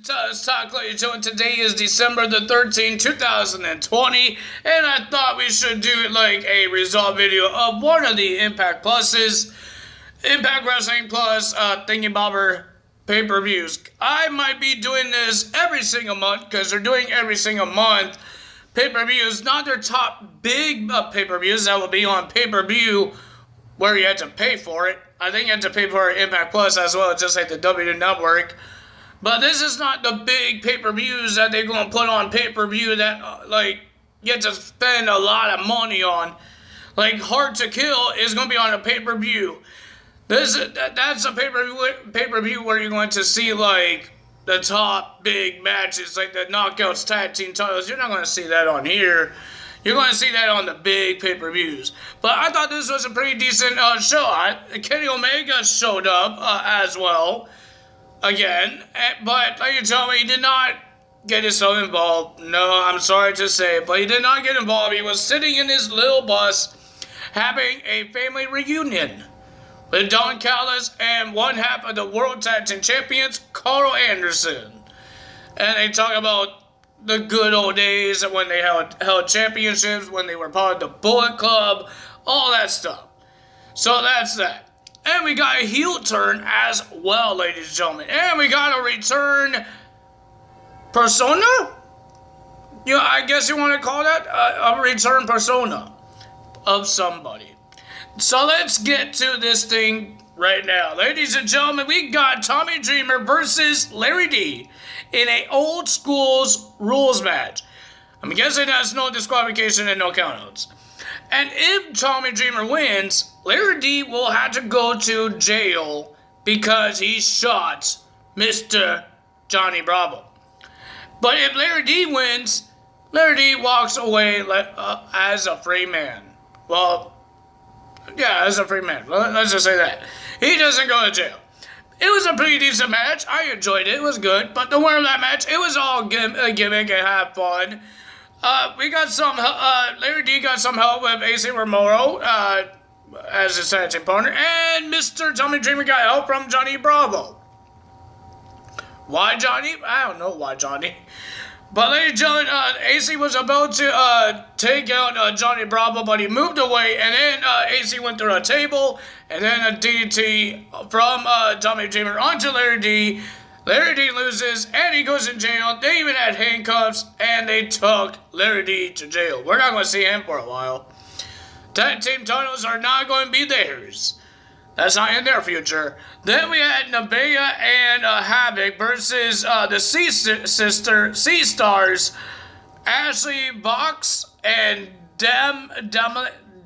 Talk, ladies and gentlemen. Today is December the 13th, 2020, and I thought we should do like a result video of one of the Impact Pluses, Impact Wrestling Plus Thingy-Bobber pay-per-views. I might be doing this every single month because they're doing every single month pay-per-views, not their top big pay-per-views that will be on pay-per-view where you have to pay for it. I think you have to pay for Impact Plus as well, just like the W Network. But this is not the big pay-per-views that they're going to put on pay-per-view that, you have to spend a lot of money on. Like, Hard to Kill is going to be on a pay-per-view. That's a pay-per-view where you're going to see, like, the top big matches, like the Knockouts Tag Team titles. You're not going to see that on here. You're going to see that on the big pay-per-views. But I thought this was a pretty decent show. Kenny Omega showed up as well. Again, but like you told me, he did not get himself involved. No, I'm sorry to say, but he did not get involved. He was sitting in his little bus having a family reunion with Don Callis and one half of the World Tag Team Champions, Carl Anderson. And they talk about the good old days when they held championships, when they were part of the Bullet Club, all that stuff. So that's that. And we got a heel turn as well, ladies and gentlemen. And we got a return persona? I guess you want to call that a return persona of somebody. So let's get to this thing right now. Ladies and gentlemen, we got Tommy Dreamer versus Larry D in a old school's rules match. I'm guessing that's no disqualification and no countouts. And if Tommy Dreamer wins, Larry D will have to go to jail because he shot Mr. Johnny Bravo. But if Larry D wins, Larry D walks away as a free man. Well, yeah, as a free man. Let's just say that. He doesn't go to jail. It was a pretty decent match. I enjoyed it. It was good. But the winner of that match, it was all a gimmick and have fun. We got some, Larry D got some help with AC Romero, as his tag team partner, and Mr. Tommy Dreamer got help from Johnny Bravo. Why Johnny? I don't know why Johnny. But ladies and gentlemen, AC was about to, take out, Johnny Bravo, but he moved away, and then, AC went through a table, and then a DDT from, Tommy Dreamer onto Larry D. Larry D loses, and he goes in jail. They even had handcuffs, and they took Larry D to jail. We're not going to see him for a while. Tag team titles are not going to be theirs. That's not in their future. Then we had Nevaeh and Havoc versus the C-Stars, Ashley Box and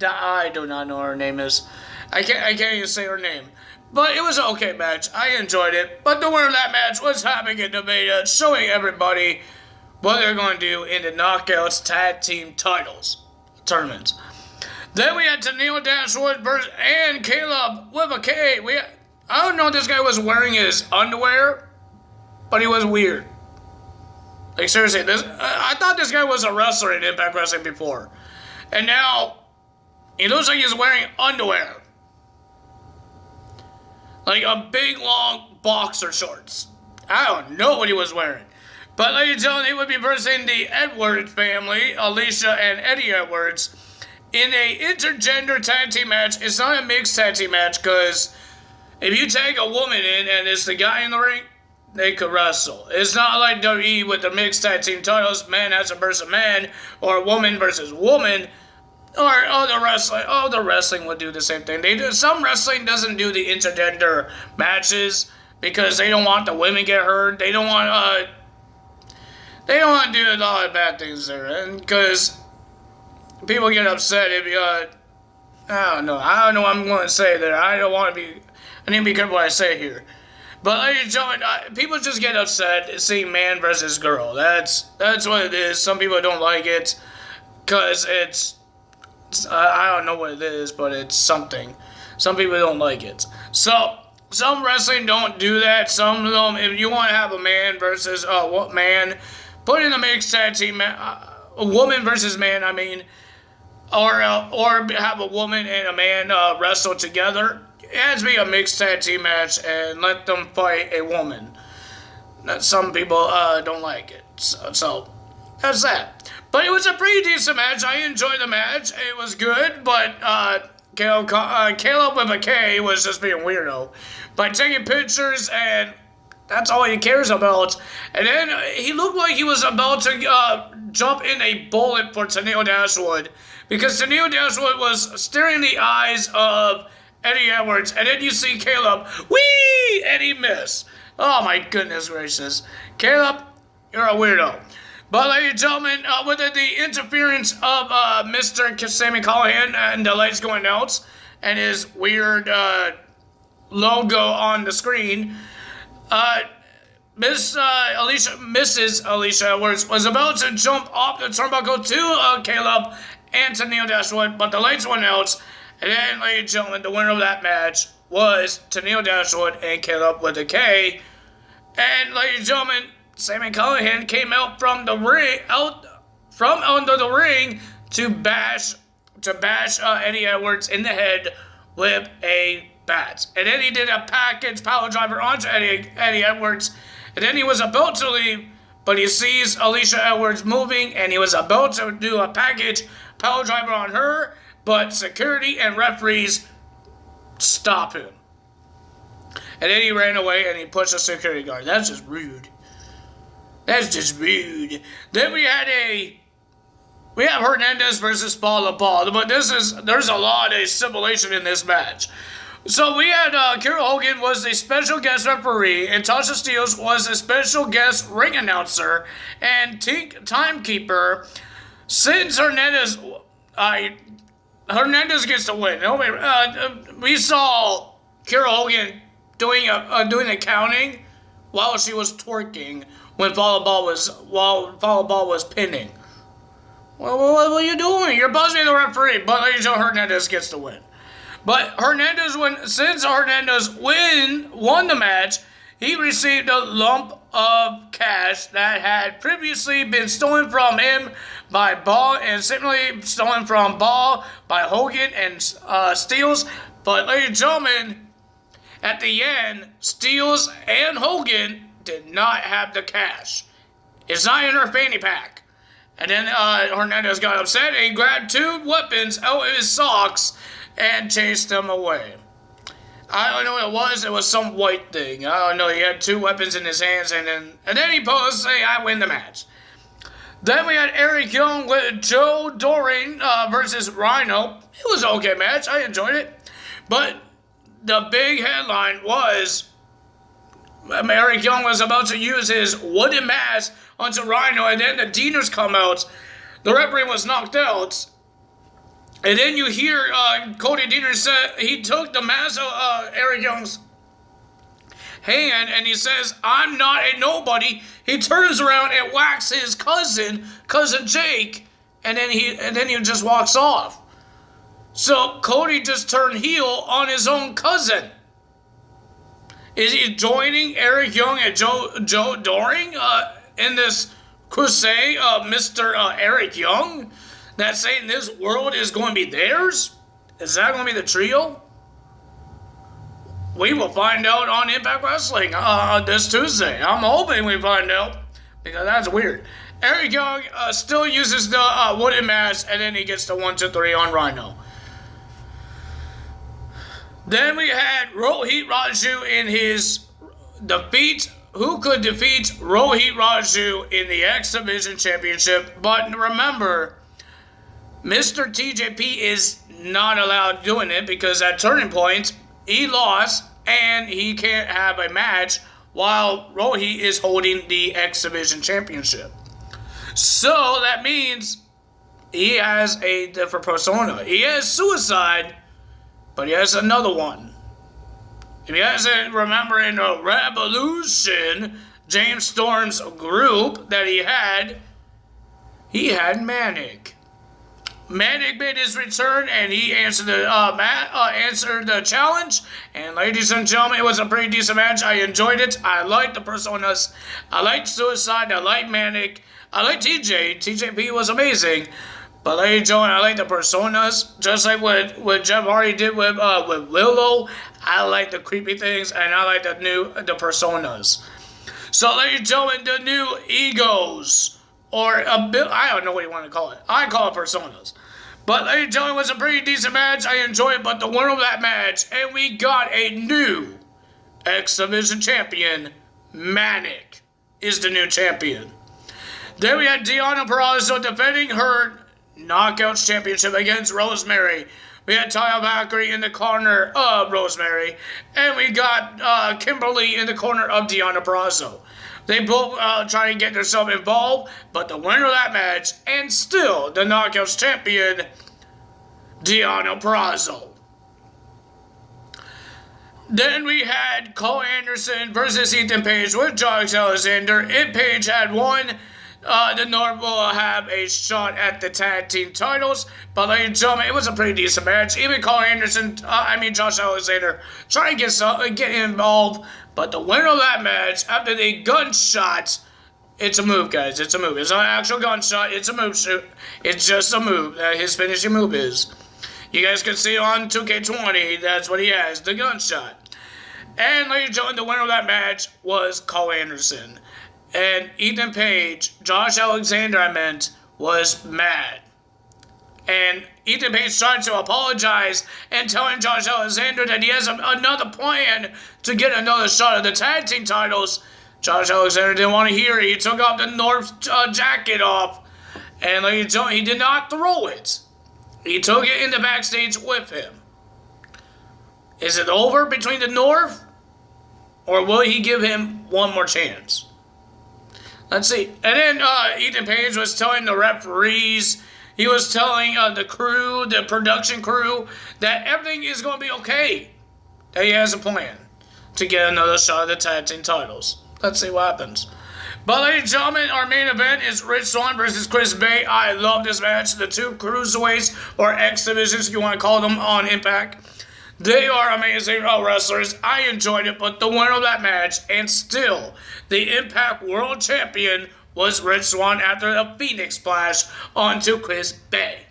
I do not know what her name is. I can't even say her name. But it was an okay match. I enjoyed it. But the winner of that match was Havoc and Nevaeh, showing everybody what they're going to do in the Knockouts Tag Team Titles tournaments. Then we had Tennille Dashwood and Caleb with a K. I don't know if this guy was wearing his underwear, but he was weird. Like, seriously, I thought this guy was a wrestler in Impact Wrestling before. And now, he looks like he's wearing underwear. Like a big, long boxer shorts. I don't know what he was wearing. But ladies and gentlemen, he would be versing the Edwards family, Alicia and Eddie Edwards, in a intergender tag team match. It's not a mixed tag team match, because if you take a woman in and it's the guy in the ring, they could wrestle. It's not like WWE with the mixed tag team titles, man has to versus man, or woman versus woman. Or the wrestling would do the same thing. Some wrestling doesn't do the intergender matches because they don't want the women get hurt. They don't want to do a lot of bad things there, and because people get upset if you I don't know what I'm going to say there. I need to be careful what I say here. But ladies and gentlemen, people just get upset seeing man versus girl. That's what it is. Some people don't like it because I don't know what it is, but it's something. Some people don't like it. So, some wrestling don't do that. Some of them, if you want to have a man versus a man, put in a mixed tag team, a woman versus man, or have a woman and a man wrestle together. It has to be a mixed tag team match and let them fight a woman. some people don't like it. So that's that. But it was a pretty decent match. I enjoyed the match. It was good, but Caleb with a K was just being weirdo by taking pictures, and that's all he cares about. And then he looked like he was about to jump in a bullet for Tenille Dashwood, because Tenille Dashwood was staring in the eyes of Eddie Edwards, and then you see Caleb, whee, and he missed. Oh my goodness gracious. Caleb, you're a weirdo. But ladies and gentlemen, with the interference of Mr. Sami Callihan and the lights going out, and his weird logo on the screen, Mrs. Alicia Edwards was about to jump off the turnbuckle to Caleb and Tenille Dashwood, but the lights went out, and then, ladies and gentlemen, the winner of that match was Tenille Dashwood and Caleb with a K. And, ladies and gentlemen, Sami Callihan came out from the ring, under the ring to bash Eddie Edwards in the head with a bat. And then he did a package power driver onto Eddie Edwards. And then he was about to leave, but he sees Alicia Edwards moving, and he was about to do a package power driver on her, but security and referees stop him. And then he ran away and he pushed a security guard. That's just rude. That's just rude. Then we have Hernandez versus Paula Paul, but there's a lot of simulation in this match. So we had Kira Hogan was the special guest referee, and Tasha Steelz was the special guest ring announcer and timekeeper. Since Hernandez gets the win. We saw Kira Hogan doing the counting while she was twerking when Paula Paul was pinning. Well, what are you doing? You're buzzing the referee, but ladies and gentlemen, Hernandez gets the win. But since Hernandez won the match, he received a lump of cash that had previously been stolen from him by Ball, and similarly stolen from Ball by Hogan and Steelz. But ladies and gentlemen, at the end, Steelz and Hogan did not have the cash. It's not in her fanny pack. And then Hernandez got upset and he grabbed two weapons out of his socks and chased them away. I don't know what it was. It was some white thing. I don't know. He had two weapons in his hands, and then he posed, say, I win the match. Then we had Eric Young with Joe Doring versus Rhino. It was an okay match. I enjoyed it. But the big headline was Eric Young was about to use his wooden mask onto Rhino, and then the Deaners come out. The referee was knocked out. And then you hear Cody Deaner say he took the mask of Eric Young's hand, and he says, I'm not a nobody. He turns around and whacks his cousin Jake, and then he just walks off. So Cody just turned heel on his own cousin. Is he joining Eric Young and Joe Doring in this crusade of Mr. Eric Young? That saying this world is going to be theirs? Is that going to be the trio? We will find out on Impact Wrestling this Tuesday. I'm hoping we find out, because that's weird. Eric Young still uses the wooden mask, and then he gets the 1, 2, 3 on Rhino. Then we had Rohit Raju in his defeat. Who could defeat Rohit Raju in the X Division Championship? But remember, Mr. TJP is not allowed doing it, because at Turning Point, he lost, and he can't have a match while Rohit is holding the X Division Championship. So that means he has a different persona. He has Suicide, but he has another one. If you guys remember in the Revolution, James Storm's group that he had Manic. Manic made his return, and he answered the challenge. And ladies and gentlemen, it was a pretty decent match. I enjoyed it. I liked the personas. I liked Suicide. I liked Manic. I liked TJ. TJP was amazing. But ladies and gentlemen, I like the personas. Just like what Jeff Hardy did with Willow. I like the creepy things, and I like the personas. So, ladies and gentlemen, the new egos, or I don't know what you want to call it. I call it personas. But, ladies and gentlemen, it was a pretty decent match. I enjoyed it, but the winner of that match, and we got a new X Division champion, Manic, is the new champion. Then we had Deonna Purrazzo defending her Knockouts Championship against Rosemary. We had Taya Valkyrie in the corner of Rosemary. And we got Kimberly in the corner of Deonna Purrazzo. They both try to get themselves involved, but the winner of that match, and still the Knockouts Champion, Deonna Purrazzo. Then we had Cole Anderson versus Ethan Page with Jax Alexander. If Page had won, the North will have a shot at the tag team titles. But ladies and gentlemen, it was a pretty decent match. Even Cole Anderson, Jax Alexander, trying to get involved. But the winner of that match, after the gunshot, it's a move, guys. It's a move. It's not an actual gunshot. It's a move shoot. It's just a move. His finishing move is. You guys can see on 2K20, that's what he has, the gunshot. And ladies and gentlemen, the winner of that match was Cole Anderson. And Ethan Page, Jax Alexander, was mad. And Ethan Page tried to apologize and telling Jax Alexander that he has another plan to get another shot at the tag team titles. Jax Alexander didn't want to hear it. He took off the North jacket off. And ladies and gentlemen, he did not throw it. He took it in the backstage with him. Is it over between the North? Or will he give him one more chance? Let's see. And then Ethan Page was telling the referees, he was telling the crew, the production crew, that everything is going to be okay. That he has a plan to get another shot at the tag team titles. Let's see what happens. But ladies and gentlemen, our main event is Rich Swann versus Chris Bay. I love this match. The two cruiserweights, or X Divisions, if you want to call them, on Impact. They are amazing wrestlers. I enjoyed it, but the winner of that match, and still the Impact World Champion, was Rich Swann after a Phoenix Splash onto Chris Bay.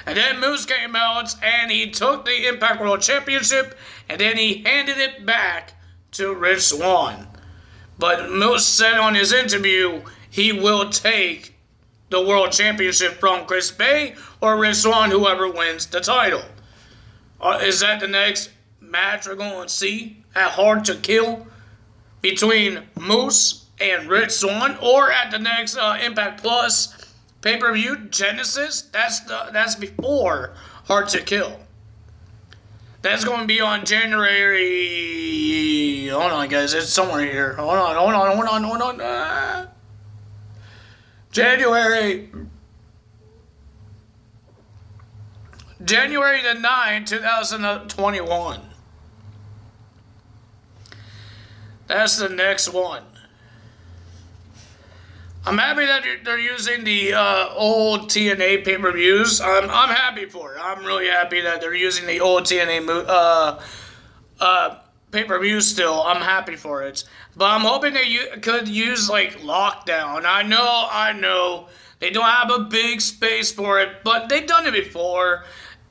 And then Moose came out, and he took the Impact World Championship, and then he handed it back to Rich Swann. But Moose said on his interview he will take the World Championship from Chris Bay or Rich Swann, whoever wins the title. Is that the next match we're going to see at Hard to Kill between Moose and Rich Swann, or at the next Impact Plus pay-per-view Genesis? That's before Hard to Kill. That's going to be on January. Hold on, guys. It's somewhere here. Hold on. January the 9th, 2021. That's the next one. I'm happy that they're using the old TNA pay-per-views. I'm happy for it. I'm really happy that they're using the old TNA pay-per-views still. I'm happy for it. But I'm hoping they could use, like, Lockdown. I know. They don't have a big space for it, but they've done it before.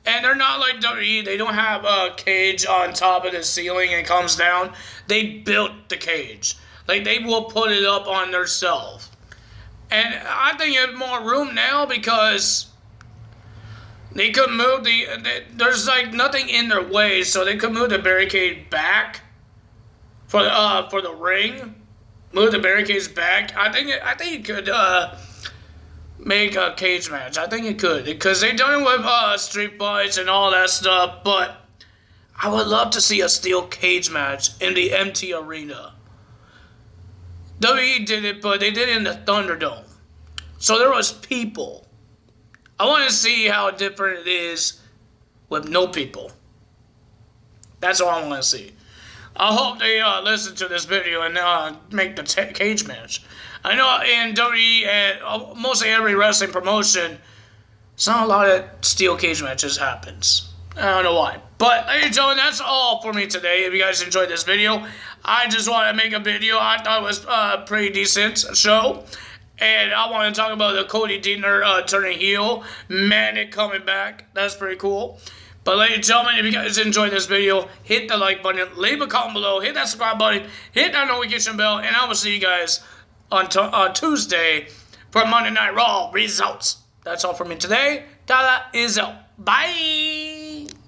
And they're not like WWE. They don't have a cage on top of the ceiling and it comes down. They built the cage. Like, they will put it up on themselves. And I think you have more room now because they could move there's like nothing in their way, so they could move the barricade back for the ring. Move the barricades back. I think it could make a cage match. I think it could, because they've done it with street fights and all that stuff. But I would love to see a steel cage match in the empty arena. WWE did it, but they did it in the Thunderdome. So there was people. I want to see how different it is with no people. That's all I want to see. I hope they listen to this video and make the cage match. I know in WWE and mostly every wrestling promotion, it's not a lot of steel cage matches happens. I don't know why. But, ladies and gentlemen, that's all for me today. If you guys enjoyed this video, I just want to make a video. I thought it was a pretty decent show. And I want to talk about the Cody Deaner turning heel. Manic coming back. That's pretty cool. But ladies and gentlemen, if you guys enjoyed this video, hit the like button, leave a comment below, hit that subscribe button, hit that notification bell, and I will see you guys on Tuesday for Monday Night Raw results. That's all for me today. That is all. Bye!